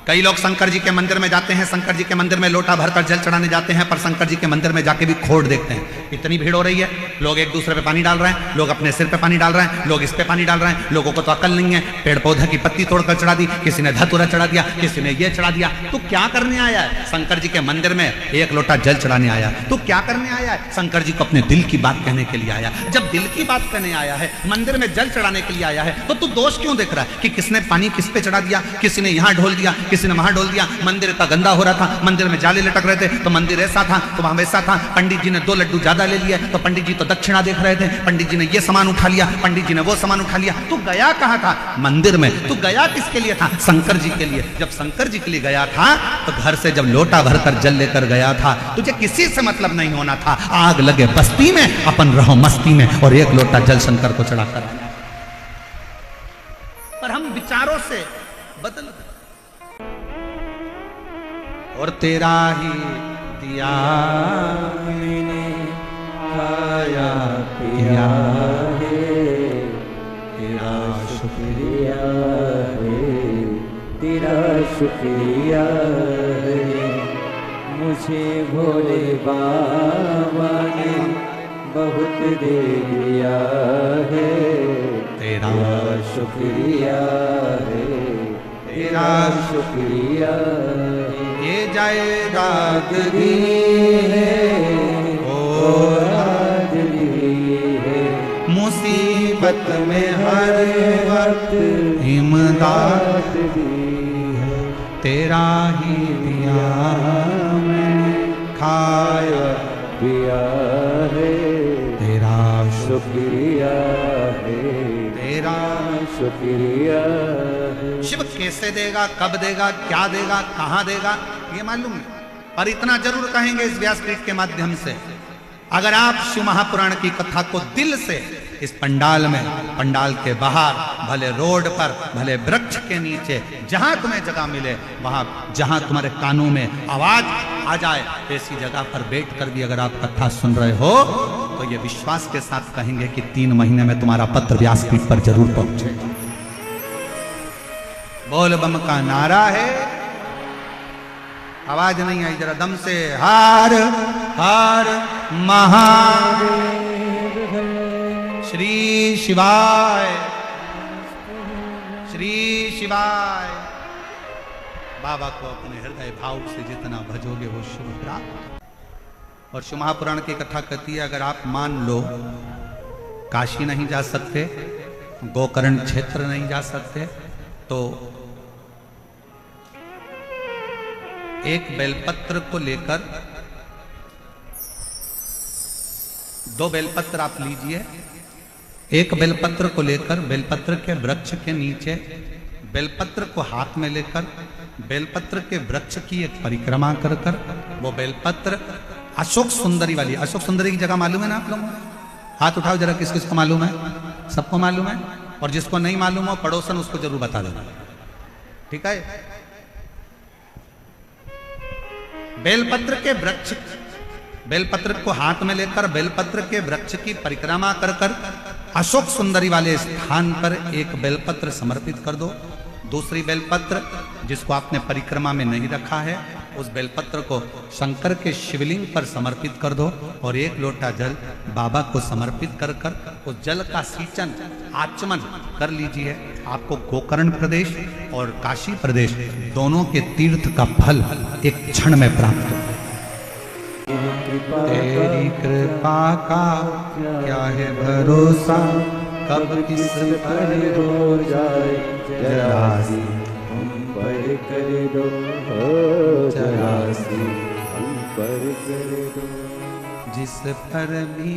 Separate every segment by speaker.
Speaker 1: कई लोग शंकर जी के मंदिर में जाते हैं, शंकर जी के मंदिर में लोटा भरकर जल चढ़ाने जाते हैं, पर शंकर जी के मंदिर में जाके भी खोड़ देखते हैं। इतनी भीड़ हो रही है, लोग एक दूसरे पे पानी डाल रहे हैं, लोग अपने सिर पे पानी डाल रहे हैं, लोग इस पे पानी डाल रहे हैं। लोगों को तो अकल नहीं है, पेड़ पौधे की पत्ती तोड़कर चढ़ा दी, किसी ने धतूरा चढ़ा दिया, किसी ने ये चढ़ा दिया। तो क्या करने आया है? शंकर जी के मंदिर में एक लोटा जल चढ़ाने आया। तो क्या करने आया है? शंकर जी को अपने दिल की बात कहने के लिए आया। जब दिल की बात कहने आया है, मंदिर में जल चढ़ाने के लिए आया है, तो तू दोष क्यों देख रहा है कि किसने पानी किस पे चढ़ा दिया, किसी ने यहाँ ढोल दिया, किसी ने वहां ढोल दिया। मंदिर इतना गंदा हो रहा था, मंदिर में जाले लटक रहे थे, तो मंदिर ऐसा था तो वहां वैसा था। पंडित जी ने 2 लड्डू ज्यादा ले लिए, तो पंडित जी तो दक्षिणा देख रहे थे, पंडित जी ने ये सामान उठा लिया, पंडित जी ने वो सामान उठा लिया। तू गया कहाँ था? मंदिर में। तू गया किसके लिए था? शंकर जी के लिए। जब शंकर जी के लिए गया था तो घर से जब लोटा भरकर जल लेकर गया था, तुझे किसी से मतलब नहीं होना था। आग लगे बस्ती में, अपन रहो मस्ती में, और एक लोटा जल शंकर को चढ़ाकर। पर हम विचारों से बदल, और तेरा ही दिया मैंने खाया पिया है, तेरा शुक्रिया है,
Speaker 2: तेरा शुक्रिया है। मुझे भोले बाबा ने बहुत दे दिया है,
Speaker 1: तेरा
Speaker 2: शुक्रिया है, तेरा शुक्रिया है।
Speaker 1: ये जायदाद दी है, ओ
Speaker 2: राज दी है,
Speaker 1: मुसीबत में हर वक्त इमदाद दी है। तेरा ही दिया मैंने खाया
Speaker 2: पिया है,
Speaker 1: तेरा
Speaker 2: शुक्रिया है,
Speaker 1: तेरा
Speaker 2: शुक्रिया है।
Speaker 1: शिव कैसे देगा, कब देगा, क्या देगा, कहां देगा, ये मालूम नहीं, पर इतना जरूर कहेंगे इस व्यासपीठ के माध्यम से, अगर आप शिव महापुराण की कथा को दिल से इस पंडाल में, पंडाल के बाहर, भले रोड पर, भले वृक्ष के नीचे, जहां तुम्हें जगह मिले, वहां जहां तुम्हारे कानों में आवाज आ जाए, ऐसी जगह पर बैठ कर भी अगर आप कथा सुन रहे हो, तो ये विश्वास के साथ कहेंगे कि 3 महीने में तुम्हारा पत्र व्यासपीठ पर जरूर पहुंचेगा। बोल बम का नारा है, आवाज नहीं आई, जरा दम से, हर हर महादेव, श्री शिवाय, श्री शिवाय। बाबा को अपने हृदय भाव से जितना भजोगे वो शिव प्राप्त। और शिव महापुराण की कथा कहती है, अगर आप मान लो काशी नहीं जा सकते, गोकर्ण क्षेत्र नहीं जा सकते, तो एक बेलपत्र को लेकर, 2 बेलपत्र आप लीजिए, एक बेलपत्र को लेकर बेलपत्र के वृक्ष के नीचे, बेलपत्र को हाथ में लेकर बेलपत्र के वृक्ष की एक परिक्रमा कर कर, वो बेलपत्र अशोक सुंदरी वाली, अशोक सुंदरी की जगह मालूम है ना आप लोगों को? हाथ उठाओ जरा, किस किस को मालूम है? सबको मालूम है? और जिसको नहीं मालूम हो पड़ोसन, उसको जरूर बता देना, ठीक है? बेलपत्र के वृक्ष, बेलपत्र को हाथ में लेकर बेलपत्र के वृक्ष की परिक्रमा कर कर अशोक सुंदरी वाले स्थान पर एक बेलपत्र समर्पित कर दो। दूसरी बेलपत्र जिसको आपने परिक्रमा में नहीं रखा है, उस बेलपत्र को शंकर के शिवलिंग पर समर्पित कर दो, और एक लोटा जल बाबा को समर्पित कर कर उस जल का सींचन, आचमन कर लीजिए। आपको गोकर्ण प्रदेश और काशी प्रदेश दोनों के तीर्थ का फल एक क्षण में प्राप्त हो। तेरी कृपा का क्या है भरोसा, कब किस पर
Speaker 2: हो जाए जरा सी हम पर कर दो, जरा सी हम पर कर दो।
Speaker 1: जिस पर भी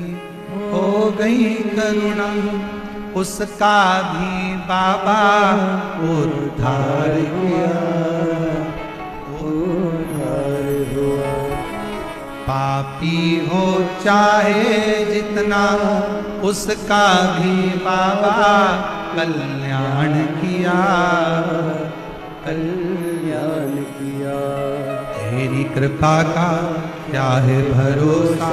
Speaker 1: हो गई करुणा, उसका भी बाबा उद्धार किया,
Speaker 2: उद्धार हुआ।
Speaker 1: पापी हो चाहे जितना, उसका भी बाबा कल्याण किया,
Speaker 2: कल्याण किया।
Speaker 1: तेरी कृपा का क्या है भरोसा,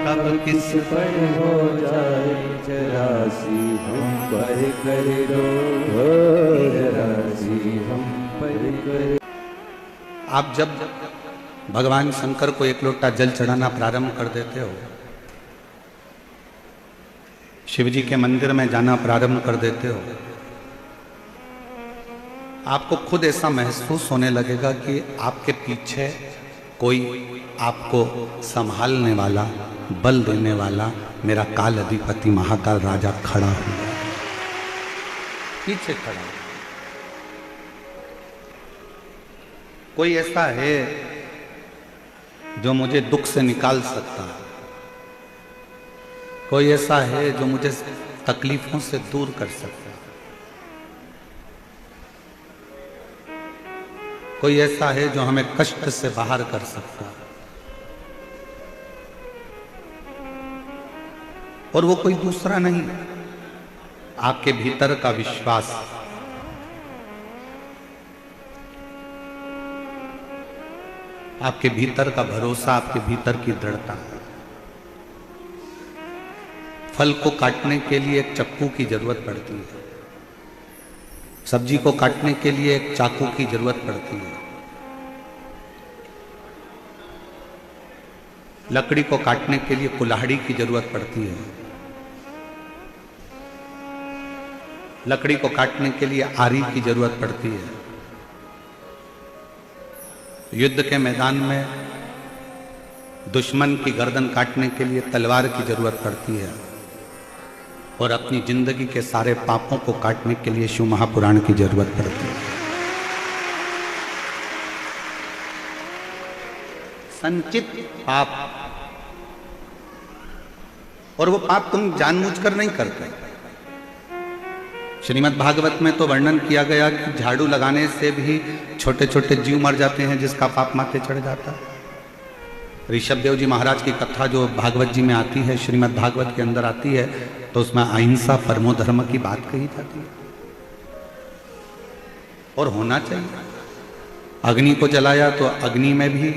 Speaker 1: कब किस
Speaker 2: पर हो जाए जरा सी हम पर कर दो, जरा सी हम पर कर।
Speaker 1: आप जब भगवान शंकर को एक लोटा जल चढ़ाना प्रारंभ कर देते हो, शिव जी के मंदिर में जाना प्रारंभ कर देते हो, आपको खुद ऐसा महसूस होने लगेगा कि आपके पीछे कोई आपको संभालने वाला, बल देने वाला मेरा काल अधिपति महाकाल राजा खड़ा हुआ, पीछे खड़ा है। कोई ऐसा है जो मुझे दुख से निकाल सकता है, कोई ऐसा है जो मुझे तकलीफों से दूर कर सकता है, कोई ऐसा है जो हमें कष्ट से बाहर कर सकता है, और वो कोई दूसरा नहीं, आपके भीतर का विश्वास, आपके भीतर का भरोसा, आपके भीतर की दृढ़ता। फल को काटने के लिए एक चक्कू की जरूरत पड़ती है, सब्जी को काटने के लिए एक चाकू की जरूरत पड़ती है, लकड़ी को काटने के लिए कुल्हाड़ी की जरूरत पड़ती है, लकड़ी को काटने के लिए आरी की जरूरत पड़ती है। युद्ध के मैदान में दुश्मन की गर्दन काटने के लिए तलवार की जरूरत पड़ती है, और अपनी जिंदगी के सारे पापों को काटने के लिए शिव महापुराण की जरूरत पड़ती है। संचित पाप, और वो पाप तुम जानबूझकर नहीं करते। श्रीमद् भागवत में तो वर्णन किया गया कि झाड़ू लगाने से भी छोटे छोटे जीव मर जाते हैं जिसका पाप माथे चढ़ जाता है। ऋषभ देव जी महाराज की कथा जो भागवत जी में आती है, श्रीमद् भागवत के अंदर आती है, तो उसमें अहिंसा परमो धर्म की बात कही जाती है, और होना चाहिए। अग्नि को जलाया तो अग्नि में भी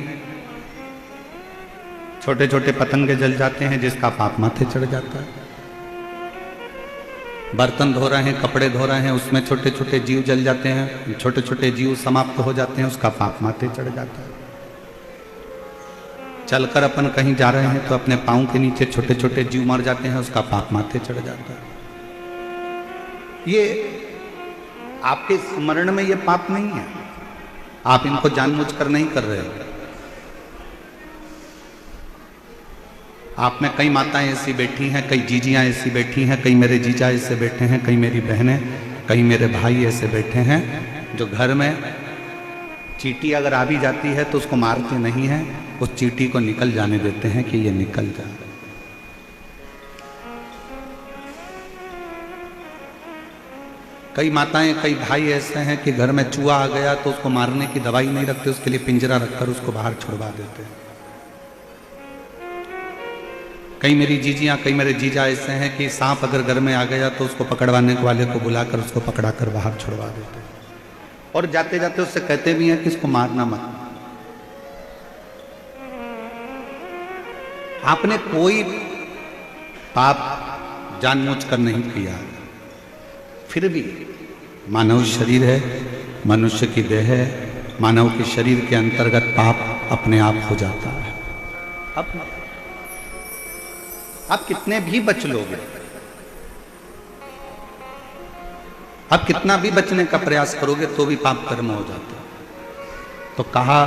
Speaker 1: छोटे छोटे पतंगे जल जाते हैं जिसका पाप माथे चढ़ जाता है। बर्तन धो रहे हैं, कपड़े धो रहे हैं, उसमें छोटे छोटे जीव जल जाते हैं, छोटे छोटे जीव समाप्त हो जाते हैं, उसका पाप माथे चढ़ जाता है। चलकर अपन कहीं जा रहे हैं तो अपने पांव के नीचे छोटे छोटे जीव मर जाते हैं, उसका पाप माथे चढ़ जाता है। ये आपके स्मरण में ये पाप नहीं है, आप इनको जानबूझकर नहीं कर रहे हो। आप में कई माताएं ऐसी बैठी हैं, कई जीजियां ऐसी बैठी हैं, कई मेरे जीजा ऐसे बैठे हैं, कई मेरी बहनें, कई मेरे भाई ऐसे बैठे हैं जो घर में चींटी अगर आ भी जाती है तो उसको मारते नहीं हैं, उस चींटी को निकल जाने देते हैं कि ये निकल जाए। कई माताएं, कई भाई ऐसे हैं कि घर में चूहा आ गया तो उसको मारने की दवाई नहीं रखते, उसके लिए पिंजरा रखकर उसको बाहर छुड़वा देते हैं। कई मेरी जीजियां, कई मेरे जीजा ऐसे हैं कि सांप अगर घर में आ गया तो उसको पकड़वाने वाले को बुलाकर उसको पकड़ा कर बाहर छुड़वा देते हैं, और जाते जाते उससे कहते भी हैं कि इसको मारना मत। आपने कोई पाप जानबूझकर नहीं किया, फिर भी मानव शरीर है, मनुष्य की देह है, मानव के शरीर के अंतर्गत पाप अपने आप हो जाता है। अब आप कितने भी बच लोगे, आप कितना भी बचने का प्रयास करोगे तो भी पाप कर्म हो जाता है। तो कहा